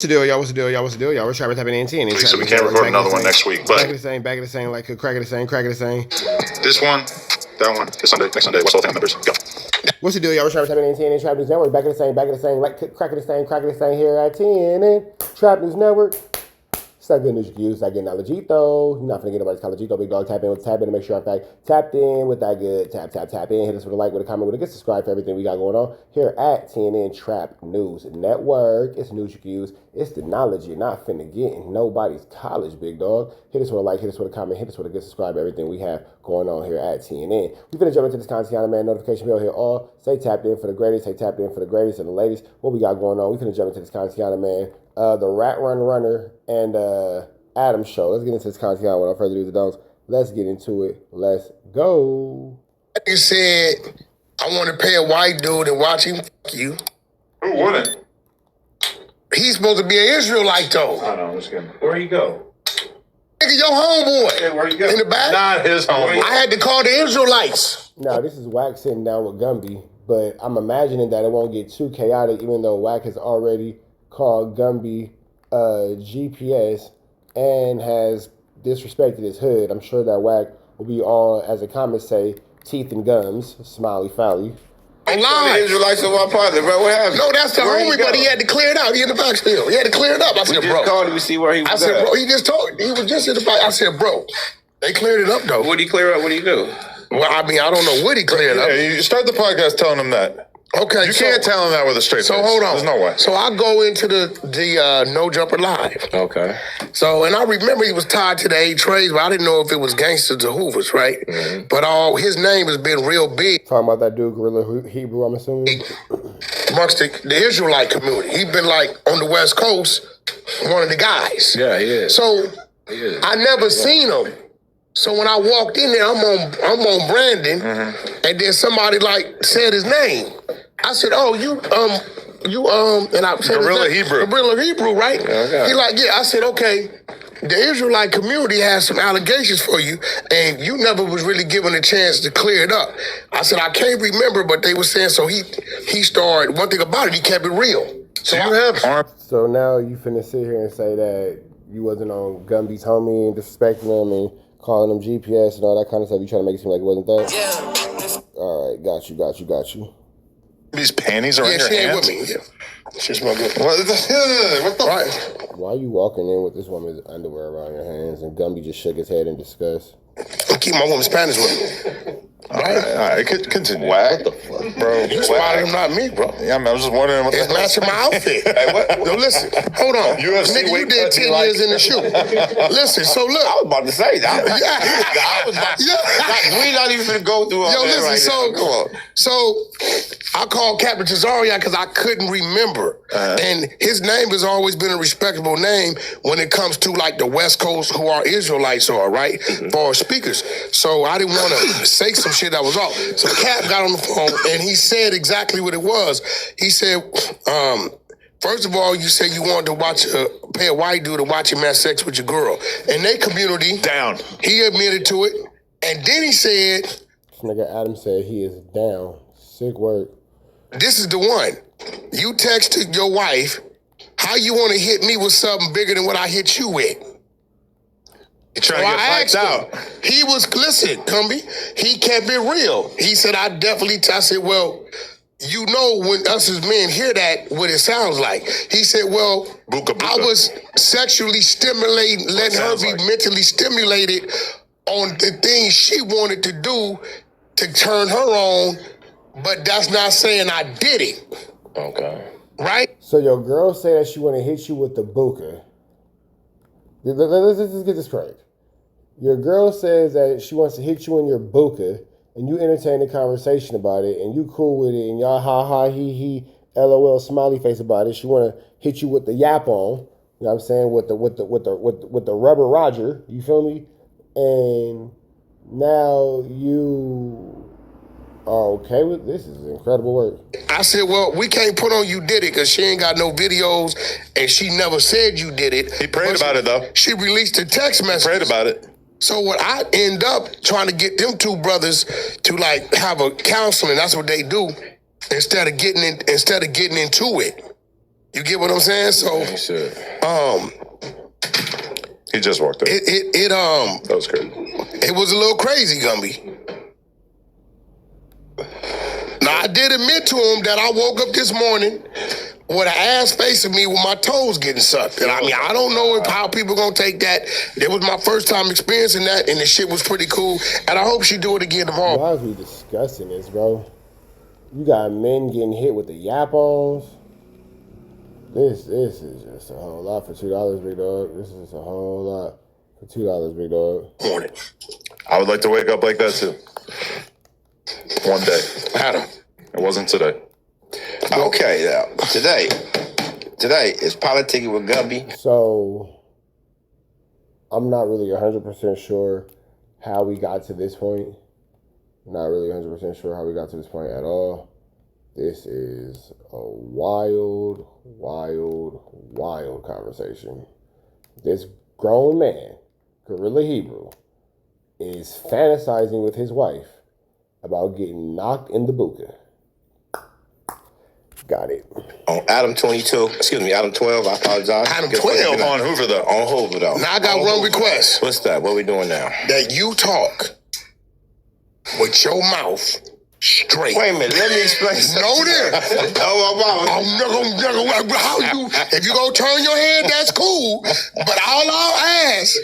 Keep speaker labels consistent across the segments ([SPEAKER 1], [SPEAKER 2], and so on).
[SPEAKER 1] What's the deal, y'all? What's the deal, y'all? What's the deal, y'all? We're trying to type in NT.
[SPEAKER 2] So we can't record another one next week. But
[SPEAKER 1] back of the same, like crack of the same.
[SPEAKER 2] This one, that one, this Sunday, next Sunday. What's all the members? Go.
[SPEAKER 1] What's the deal, y'all? We're trying to type in NT and Trap News Network. Back of the same, like crack of the same here at 10 and Trap News Network. It's not good news you can use. It's not good knowledge, though. You're not going to get nobody's college, though. Big dog, tap in to make sure, in fact, tapped in with that good. Tap in. Hit us with a like, with a comment, with a get subscribe for everything we got going on here at TNN Trap News Network. It's news you can use. It's the knowledge you're not finna get in nobody's college, big dog. Hit us with a like, hit us with a comment, hit us with a good subscribe for everything we have going on here at TNN. We finna jump into this content, man. Notification bell here. All say tapped in for the greatest. Say tapped in for the greatest and the ladies. What we got going on? We finna jump into this content, man. The Rat Runner and Adam show. Let's get into this content without further ado. Don'ts. Let's get into it. Let's go.
[SPEAKER 3] You said I want to pay a white dude and watch him fuck you.
[SPEAKER 2] Who wouldn't?
[SPEAKER 3] He's supposed to be an Israelite though.
[SPEAKER 2] I don't know. Let's get. Where you go?
[SPEAKER 3] Nigga, your homeboy.
[SPEAKER 2] Yeah, where you go?
[SPEAKER 3] In the back.
[SPEAKER 2] Not his homeboy.
[SPEAKER 3] I had to call the Israelites.
[SPEAKER 1] Now this is WACK sitting down with Gumby, but I'm imagining that it won't get too chaotic, even though WACK has already called Gumby GPS and has disrespected his hood. I'm sure that WACK will be all, as the comments say, teeth and gums, smiley fally.
[SPEAKER 3] I'm lying.
[SPEAKER 4] The Israelites of our partner, bro. What happened?
[SPEAKER 3] No, that's the homie, but he had to clear it out. He in the back still. He had to clear it up. I said,
[SPEAKER 4] We
[SPEAKER 3] bro.
[SPEAKER 4] just called him to see where he was
[SPEAKER 3] I said,
[SPEAKER 4] at.
[SPEAKER 3] bro, he just told. He was just in the back. I said, bro, they cleared it up though.
[SPEAKER 4] What did he clear up? What did he do?
[SPEAKER 3] Well, I mean, I don't know what he cleared up.
[SPEAKER 2] Yeah, you start the podcast telling him that.
[SPEAKER 3] Okay,
[SPEAKER 2] You can't tell him that with a straight
[SPEAKER 3] So
[SPEAKER 2] face.
[SPEAKER 3] hold on.
[SPEAKER 2] There's no way.
[SPEAKER 3] So I go into the No Jumper Live.
[SPEAKER 4] Okay.
[SPEAKER 3] So, and I remember he was tied to the 8 trades, but I didn't know if it was gangsters or Hoovers, right?
[SPEAKER 4] Mm-hmm.
[SPEAKER 3] But his name has been real big
[SPEAKER 1] Talking about that dude, Gorilla Hebrew, I'm assuming.
[SPEAKER 3] amongst the Israelite community. He's been like on the West Coast, one of the guys.
[SPEAKER 4] Yeah, he is.
[SPEAKER 3] So
[SPEAKER 4] He is.
[SPEAKER 3] I never seen him. So when I walked in there, I'm on Brandon, and then somebody like said his name. I said, "Oh, you and I said
[SPEAKER 2] Gorilla Hebrew.
[SPEAKER 3] Gorilla Hebrew, right?"
[SPEAKER 4] Okay.
[SPEAKER 3] He like, "Yeah." I said, "Okay." The Israelite community has some allegations for you, and you never was really given a chance to clear it up. I said, I can't remember, but they were saying, so he started, one thing about it, he kept it real. So
[SPEAKER 2] You have arm.
[SPEAKER 1] So now you finna sit here and say that you wasn't on Gumby's homie and disrespecting him and calling him GPS and all that kind of stuff. You trying to make it seem like it wasn't that? Yeah. All right, got you.
[SPEAKER 2] These panties are in your
[SPEAKER 3] she ain't
[SPEAKER 2] hands.
[SPEAKER 3] with me. Yeah. She's my good.
[SPEAKER 2] What the?
[SPEAKER 3] Right.
[SPEAKER 1] Why are you walking in with this woman's underwear around your hands? And Gumby just shook his head in disgust.
[SPEAKER 3] I keep my woman's panties with me.
[SPEAKER 2] All right, continue. What the fuck, bro?
[SPEAKER 3] You spotted him, not me, bro.
[SPEAKER 2] Yeah, I was just wondering what
[SPEAKER 3] It's
[SPEAKER 2] the hell.
[SPEAKER 3] matching my outfit. No, listen. Hold on.
[SPEAKER 2] UFC
[SPEAKER 3] Nigga, you
[SPEAKER 2] weight
[SPEAKER 3] did
[SPEAKER 2] cut
[SPEAKER 3] 10
[SPEAKER 2] you like-
[SPEAKER 3] years in the shoe. Listen, so look.
[SPEAKER 4] I was about to say that. I was about to
[SPEAKER 3] Yeah.
[SPEAKER 4] we not even gonna go through all
[SPEAKER 3] Yo,
[SPEAKER 4] that
[SPEAKER 3] listen,
[SPEAKER 4] right now. Come on.
[SPEAKER 3] so I called Captain Cesario because I couldn't remember. And his name has always been a respectable name when it comes to like the West Coast who our Israelites are, right? For our speakers. So I didn't want to say some shit that was off. So Cap got on the phone and he said exactly what it was. He said, first of all, you said you wanted to pay a white dude to watch him have sex with your girl. In their community,
[SPEAKER 2] Down.
[SPEAKER 3] he admitted to it. And then he said,
[SPEAKER 1] This nigga Adam said he is down. Sick work.
[SPEAKER 3] this is the one. You texted your wife, how you want to hit me with something bigger than what I hit you with?
[SPEAKER 2] You're trying
[SPEAKER 3] So
[SPEAKER 2] to get
[SPEAKER 3] I
[SPEAKER 2] piped
[SPEAKER 3] asked
[SPEAKER 2] out.
[SPEAKER 3] him. He was, listen, Gumby, he kept it real. He said, I said, well, you know when us as men hear that, what it sounds like. He said, well,
[SPEAKER 2] Buka, buka.
[SPEAKER 3] I was sexually stimulating, letting her
[SPEAKER 2] sounds
[SPEAKER 3] be
[SPEAKER 2] like.
[SPEAKER 3] mentally stimulated on the things she wanted to do to turn her on, but that's not saying I did it,
[SPEAKER 4] Okay.
[SPEAKER 3] right?
[SPEAKER 1] So your girl said that she want to hit you with the buka. Let's get this correct. Your girl says that she wants to hit you in your buka, and you entertain the conversation about it, and you cool with it, and y'all ha ha he LOL smiley face about it. She want to hit you with the yap on. You know what I'm saying? With the rubber Roger. You feel me? And now you are okay with this. Is incredible work.
[SPEAKER 3] I said, well, we can't put on you did it because she ain't got no videos and she never said you did it.
[SPEAKER 2] He prayed
[SPEAKER 3] But
[SPEAKER 2] about it, though.
[SPEAKER 3] She released a text message.
[SPEAKER 2] Prayed about it.
[SPEAKER 3] So what I end up trying to get them two brothers to like have a counseling. That's what they do instead of getting into it. You get what I'm saying? So,
[SPEAKER 4] He should.
[SPEAKER 2] He just walked in.
[SPEAKER 3] That
[SPEAKER 2] was crazy.
[SPEAKER 3] It was a little crazy, Gumby. Now, I did admit to him that I woke up this morning with an ass facing me with my toes getting sucked. And I mean, I don't know how people gonna take that. It was my first time experiencing that, and the shit was pretty cool. And I hope she do it again tomorrow.
[SPEAKER 1] Why is we discussing this, bro? You got men getting hit with the yap-ons. This is just a whole lot for $2, big dog. This is a whole lot for $2, big dog.
[SPEAKER 3] Morning.
[SPEAKER 2] I would like to wake up like that too. One day.
[SPEAKER 3] Adam.
[SPEAKER 2] It wasn't today.
[SPEAKER 4] Okay, now, today is politicking with Gumby.
[SPEAKER 1] So, I'm not really 100% sure how we got to this point. Not really 100% sure how we got to this point at all. This is a wild, wild, wild conversation. This grown man, Gorilla Hebrew, is fantasizing with his wife about getting knocked in the buka. Got it.
[SPEAKER 4] On Adam 12, I apologize.
[SPEAKER 3] Adam 12?
[SPEAKER 2] On Hoover, though.
[SPEAKER 4] On Hoover, though.
[SPEAKER 3] Now I got one request.
[SPEAKER 4] What's that? What we doing now?
[SPEAKER 3] That you talk with your mouth straight.
[SPEAKER 4] Wait a minute, let me explain something.
[SPEAKER 3] No, there.
[SPEAKER 4] Oh, my mama.
[SPEAKER 3] I'm not gonna, how you, if you gonna turn your head, that's cool. But all I'll ask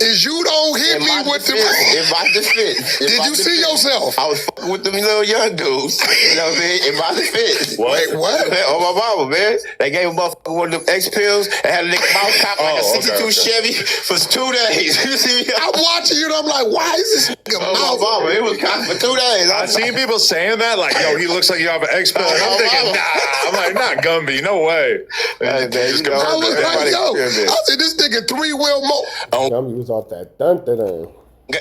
[SPEAKER 3] is you don't hit me with the.
[SPEAKER 4] In my defense.
[SPEAKER 3] Did you see yourself?
[SPEAKER 4] I was fucking with them little young dudes. You know what I mean? In my defense.
[SPEAKER 3] Wait, what?
[SPEAKER 4] Oh, my mama, man. They gave a motherfucker one of them X pills and had a nigga mouth cop like a 62 Chevy for 2 days. You see me?
[SPEAKER 3] I'm watching you and I'm like, why is this nigga
[SPEAKER 4] Oh,
[SPEAKER 3] mouth?
[SPEAKER 4] my mama, it was cop for 2 days.
[SPEAKER 2] I've seen people saying that, like, yo, he looks like you have an X pill. I'm thinking, nah. I'm like, not Gumby, no way.
[SPEAKER 4] Hey, man, you know,
[SPEAKER 3] I was like, yo,
[SPEAKER 4] everybody-
[SPEAKER 3] I said, this nigga 3-wheel mo.
[SPEAKER 1] Gumby was off that dun-dun-dun.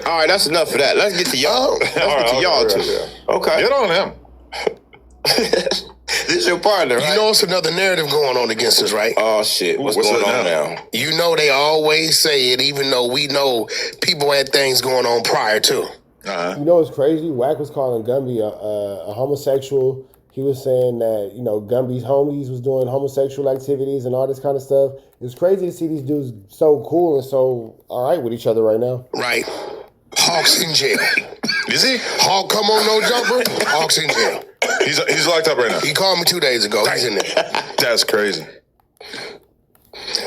[SPEAKER 4] All right, that's enough of that. Let's get to y'all. Let's get to y'all too. Okay.
[SPEAKER 2] Get on him.
[SPEAKER 4] This is your partner, right?
[SPEAKER 3] You know it's another narrative going on against us, right?
[SPEAKER 4] Oh, shit. What's going on now?
[SPEAKER 3] You know they always say it, even though we know people had things going on prior to.
[SPEAKER 1] You know what's crazy? Wack was calling Gumby a homosexual. He was saying that, you know, Gumby's homies was doing homosexual activities and all this kind of stuff. It's crazy to see these dudes so cool and so all right with each other right now.
[SPEAKER 3] Right. Hawk's in jail.
[SPEAKER 2] Is he?
[SPEAKER 3] Hawk come on no jumper. Hawk's in jail.
[SPEAKER 2] He's locked up right now.
[SPEAKER 3] He called me 2 days ago. He's in there.
[SPEAKER 2] That's crazy.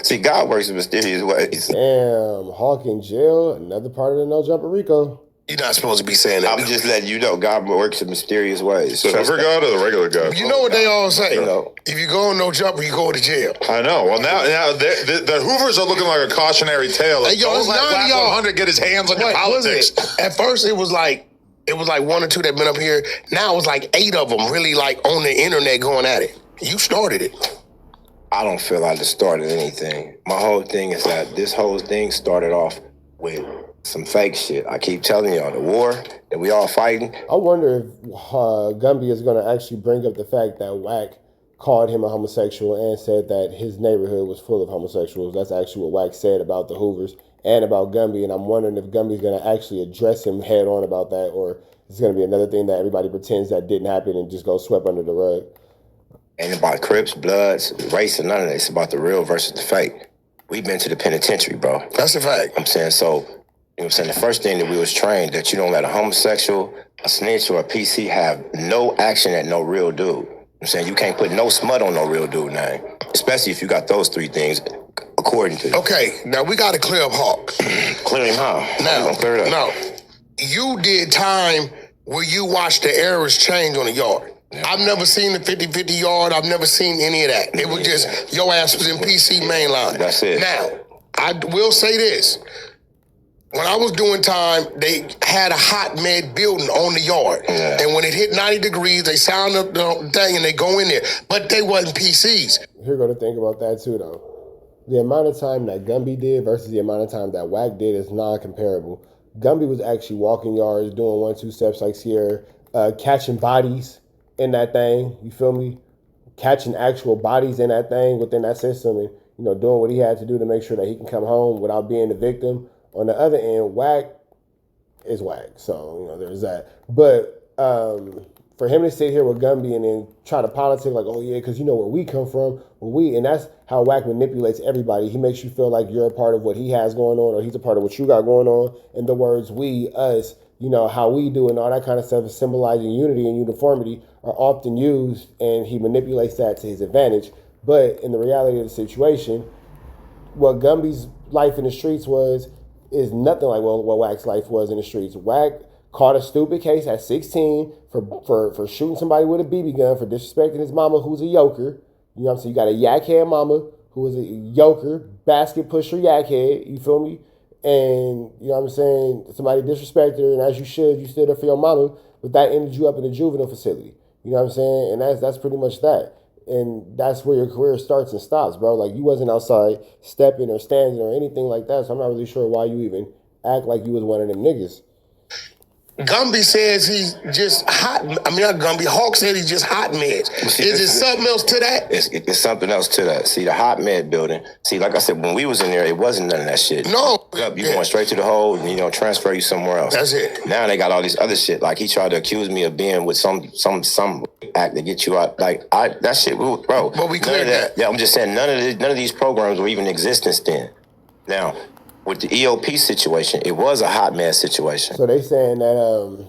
[SPEAKER 4] See, God works in mysterious ways.
[SPEAKER 1] Damn, Hawk in jail, another part of the No Jumper Rico.
[SPEAKER 3] You're not supposed to be saying that.
[SPEAKER 4] I'm just letting you know God works in mysterious ways.
[SPEAKER 2] The Hoover God or the regular God?
[SPEAKER 3] You know what they all say?
[SPEAKER 4] You know.
[SPEAKER 3] If you go on no jumper, you go to jail.
[SPEAKER 2] I know. Well, now the Hoovers are looking like a cautionary tale.
[SPEAKER 3] Hey, yo,
[SPEAKER 2] Don't
[SPEAKER 3] it's
[SPEAKER 2] let
[SPEAKER 3] 9 of y'all.
[SPEAKER 2] WACK100 get his hands on your
[SPEAKER 3] What was
[SPEAKER 2] politics.
[SPEAKER 3] it? At first, it was like 1 or 2 that been up here. Now it was like 8 of them really like on the internet going at it. You started it.
[SPEAKER 4] I don't feel I just started anything. My whole thing is that this whole thing started off with some fake shit. I keep telling y'all, the war that we all fighting.
[SPEAKER 1] I wonder if Gumby is going to actually bring up the fact that Wack called him a homosexual and said that his neighborhood was full of homosexuals. That's actually what Wack said about the Hoovers and about Gumby, and I'm wondering if Gumby's going to actually address him head on about that, or it's going to be another thing that everybody pretends that didn't happen and just goes swept under the rug.
[SPEAKER 4] Ain't about Crips, Bloods, race, and none of that. It's about the real versus the fake. We've been to the penitentiary, bro.
[SPEAKER 3] That's a fact.
[SPEAKER 4] I'm saying, so, you know what I'm saying? The first thing that we was trained that you don't let a homosexual, a snitch, or a PC have no action at no real dude. I'm saying you can't put no smut on no real dude name, especially if you got those 3 things according to.
[SPEAKER 3] Okay, now we got to clear up Hawk.
[SPEAKER 4] Clear him how?
[SPEAKER 3] Now,
[SPEAKER 4] Clear it up.
[SPEAKER 3] no, you did time where you watched the errors change on the yard. I've never seen the 50-50 yard. I've never seen any of that. It was just your ass was in PC mainline.
[SPEAKER 4] That's it.
[SPEAKER 3] Now, I will say this. When I was doing time, they had a hot med building on the yard.
[SPEAKER 4] Yeah.
[SPEAKER 3] And when it hit 90 degrees, they sound up the thing and they go in there. But they wasn't PCs.
[SPEAKER 1] Here go to think about that too, though. The amount of time that Gumby did versus the amount of time that Wack did is non-comparable. Gumby was actually walking yards, doing 1-2 steps like Sierra, catching bodies in that thing. You feel me? Catching actual bodies in that thing within that system, and doing what he had to do to make sure that he can come home without being the victim. On the other end, Wack is Wack, so there's that. But for him to sit here with Gumby and then try to politic like, oh yeah, because you know where we come from, and that's how WACK manipulates everybody. He makes you feel like you're a part of what he has going on, or he's a part of what you got going on. And the words we, us, you know, how we do and all that kind of stuff is symbolizing unity and uniformity are often used, and he manipulates that to his advantage. But in the reality of the situation, what Gumby's life in the streets is nothing like what WACK's life was in the streets. WACK caught a stupid case at 16 for shooting somebody with a BB gun, for disrespecting his mama, who's a yoker. You know what I'm saying? You got a yakhead mama who is a yoker, basket pusher yakhead, you feel me? And, you know what I'm saying, somebody disrespected her, and as you should, you stood up for your mama, but that ended you up in a juvenile facility. You know what I'm saying? And that's pretty much that. And that's where your career starts and stops, bro. Like, you wasn't outside stepping or standing or anything like that, so I'm not really sure why you even act like you was one of them niggas.
[SPEAKER 3] Gumby says he's just hot. I mean, not Gumby. Hawk said he's just hot meds. Is there something else to that?
[SPEAKER 4] It's something else to that. See, the hot med building. See, like I said, when we was in there, it wasn't none of that shit.
[SPEAKER 3] No.
[SPEAKER 4] You going straight to the hole and, you know, transfer you somewhere else.
[SPEAKER 3] That's it.
[SPEAKER 4] Now they got all this other shit. Like, he tried to accuse me of being with some act to get you out. Like, that shit, bro.
[SPEAKER 3] But we cleared that.
[SPEAKER 4] Yeah, I'm just saying, none of these programs were even in existence then. Now, with the EOP situation, it was a hot mess situation.
[SPEAKER 1] So they saying that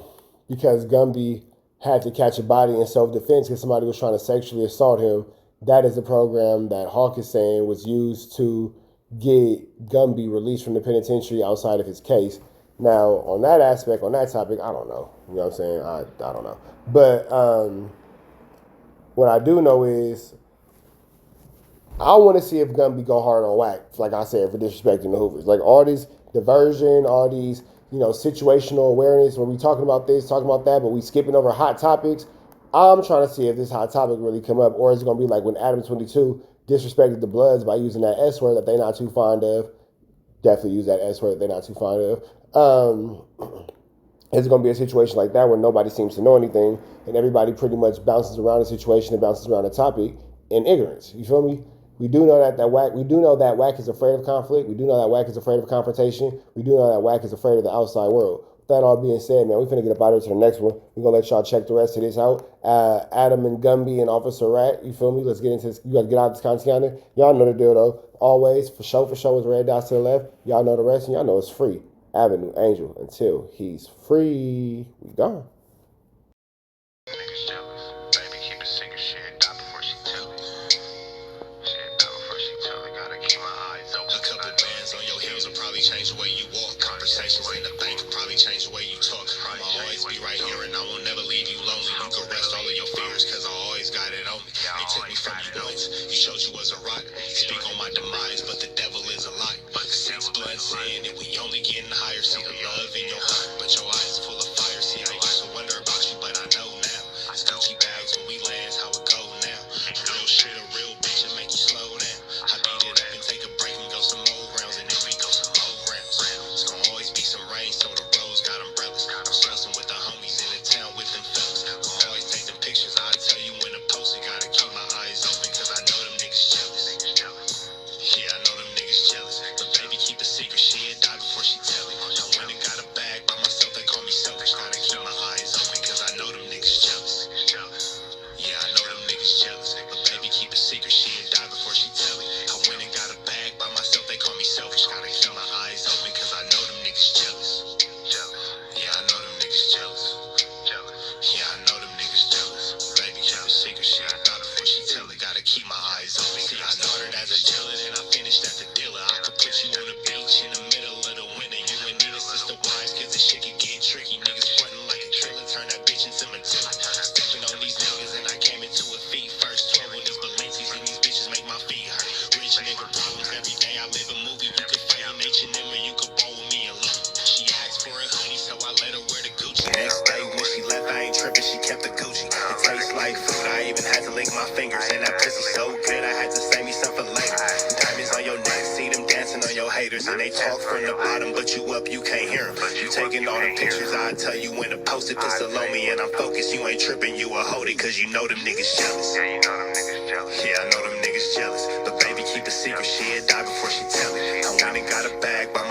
[SPEAKER 1] because Gumby had to catch a body in self-defense because somebody was trying to sexually assault him, that is the program that Hawk is saying was used to get Gumby released from the penitentiary outside of his case. Now, on that aspect, on that topic, I don't know. You know what I'm saying? I don't know. But what I do know is I want to see if Gumby go hard on WACK, like I said, for disrespecting the Hoovers. Like, all this diversion, all these, you know, situational awareness where we talking about this, talking about that, but we skipping over hot topics. I'm trying to see if this hot topic really come up, or is it going to be like when Adam 22 disrespected the Bloods by using that S word that they're not too fond of. Definitely use that S word that they're not too fond of. Is it going to be a situation like that where nobody seems to know anything and everybody pretty much bounces around the situation and bounces around the topic in ignorance? You feel me? We do know that WACK is afraid of conflict. We do know that WACK is afraid of confrontation. We do know that WACK is afraid of the outside world. With that all being said, man, we finna get up out of here to the next one. We're gonna let y'all check the rest of this out. Adam and Gumby and Officer Rat, you feel me? Let's get into this. You gotta get out of this content. Y'all know the deal though. Always, for sure is red dots to the left. Y'all know the rest, and y'all know it's free. Avenue Angel until he's free. We gone.
[SPEAKER 5] Change the way you walk. Conversations in the bank will probably change the way you talk. I'ma always be right here and I will never leave you lonely. You can rest all of your fears cause I always got it on me. They took me from you once. You showed you was a rock. Speak on my demise, but the devil is a lie. Since blood saying that we only getting higher. See the love in your heart, but your eyes full of fire. See, I used to wonder about you, but I know now. It's Gucci bags when we land, how it go now. Real shit, a real bitch, and make you slow down. I beat it up and take a break and go some more rounds, and then we go some more rounds. It's gonna always be some rain, so the roads got umbrellas. I'm stressing with the homies in the town with them fellas. Gonna always take them pictures, I'll tell you when to post it. Gotta keep my eyes open, cause I know them niggas jealous. Yeah, I know them niggas jealous. But baby, keep a secret, she'd die before she tell it. I went and got a bag by myself, they call me selfish. Gotta keep my eyes open, cause I know them niggas jealous. Yeah, I know them niggas jealous. But baby, keep a secret, she'd die before she tell it. I went and got a bag by myself, they call me selfish. Gotta keep my eyes open, cause I know them niggas jealous. Yeah, I know them niggas jealous. Yeah, I know them niggas jealous. Baby, keep a secret, she'd die before she tell it. Gotta keep my eyes open. See, I started as a dealer, then I finished as a dealer. I could put you on the beach in the middle of the winter. You and Nina, sister wives, cause the shit can get tricky. Niggas frontin' like a killer, turn that bitch into Matilda. Stepping on these niggas and I came into a feet first. 12 on these Balenci's and these bitches make my feet hurt. Rich nigga problems every day, I live a movie. You could fight in H&M or you could ball with me alone. She asked for a hoodie, so I let her wear the Gucci. Next day when she left, I ain't tripping, she kept the Gucci. It tastes like food, I even had to lick my fingers. And that pussy so good, I had to save me some for later. Diamonds on your neck, see them dancing on your haters. And they talk from the bottom, but you up, you can't hear them. You taking all the pictures, I tell you when to post it. Pistol on me and I'm focused, you ain't tripping, you a hold it. Cause you know them niggas jealous. Yeah, I know them niggas jealous. But baby, keep a secret, she'd die before she tell it. I went and got a bag by